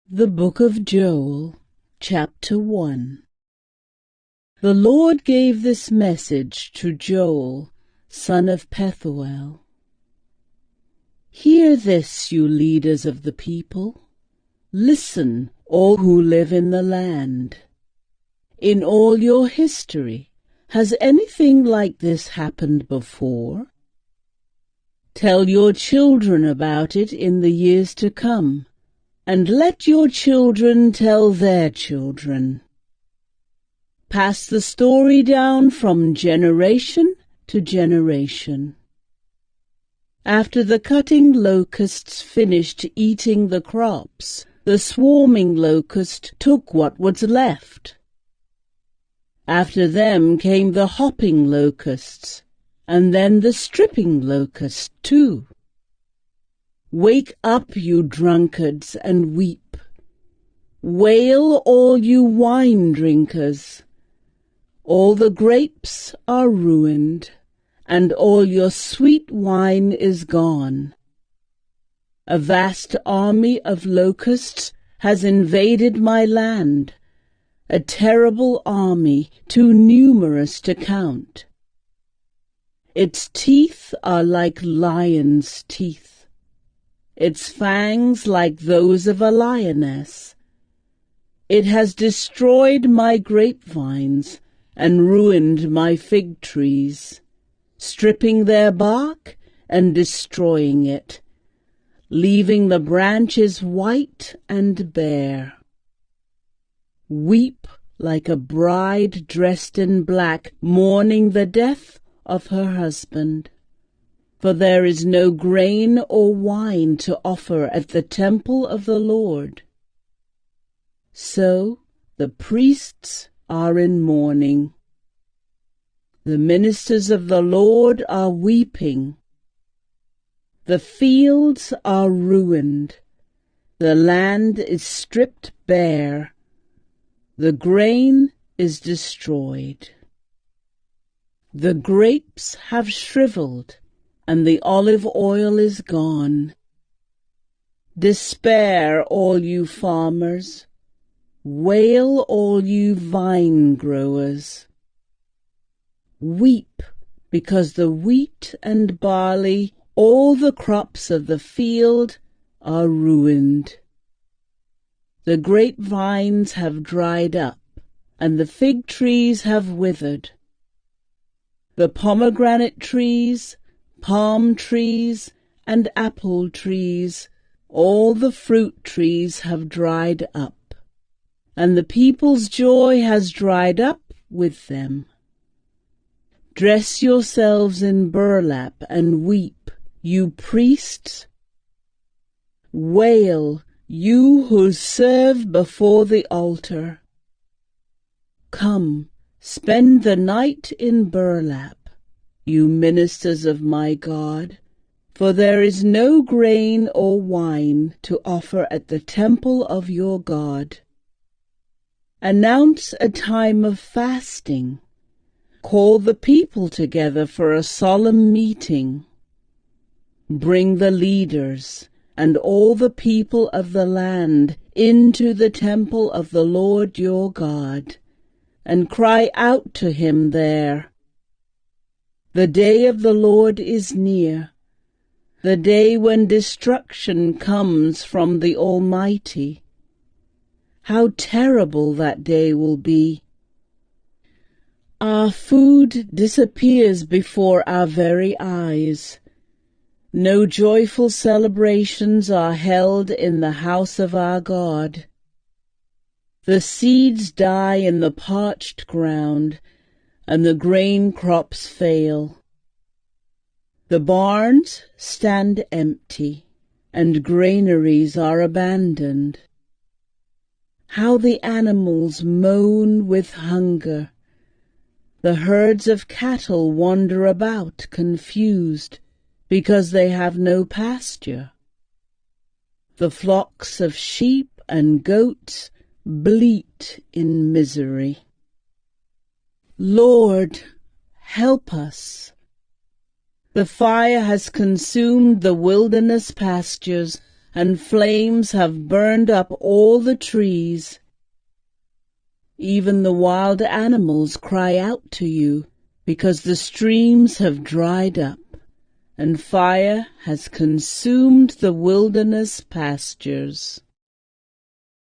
The Book of Joel, Chapter 1. The Lord gave this message to Joel, son of Pethuel. Hear this, you leaders of the people. Listen, all who live in the land. In all your history, has anything like this happened before? Tell your children about it in the years to come, and let your children tell their children. Pass the story down from generation to generation. After the cutting locusts finished eating the crops, the swarming locust took what was left. After them came the hopping locusts, and then the stripping locust too. Wake up, you drunkards, and weep. Wail, all you wine drinkers. All the grapes are ruined, and all your sweet wine is gone. A vast army of locusts has invaded my land, a terrible army too numerous to count. Its teeth are like lions' teeth. Its fangs like those of a lioness. It has destroyed my grapevines and ruined my fig trees, stripping their bark and destroying it, leaving the branches white and bare. Weep like a bride dressed in black, mourning the death of her husband. For there is no grain or wine to offer at the temple of the Lord. So the priests are in mourning. The ministers of the Lord are weeping. The fields are ruined. The land is stripped bare. The grain is destroyed. The grapes have shriveled, and the olive oil is gone. Despair, all you farmers. Wail, all you vine growers. Weep, because the wheat and barley, all the crops of the field, are ruined. The grapevines have dried up, and the fig trees have withered. The pomegranate trees, palm trees, and apple trees, all the fruit trees have dried up, and the people's joy has dried up with them. Dress yourselves in burlap and weep, you priests. Wail, you who serve before the altar. Come, spend the night in burlap, you ministers of my God, for there is no grain or wine to offer at the temple of your God. Announce a time of fasting. Call the people together for a solemn meeting. Bring the leaders and all the people of the land into the temple of the Lord your God, and cry out to him there. The day of the Lord is near, the day when destruction comes from the Almighty. How terrible that day will be! Our food disappears before our very eyes. No joyful celebrations are held in the house of our God. The seeds die in the parched ground, and the grain crops fail. The barns stand empty, and granaries are abandoned. How the animals moan with hunger! The herds of cattle wander about confused, because they have no pasture. The flocks of sheep and goats bleat in misery. Lord, help us. The fire has consumed the wilderness pastures and flames have burned up all the trees. Even the wild animals cry out to you, because the streams have dried up, and fire has consumed the wilderness pastures.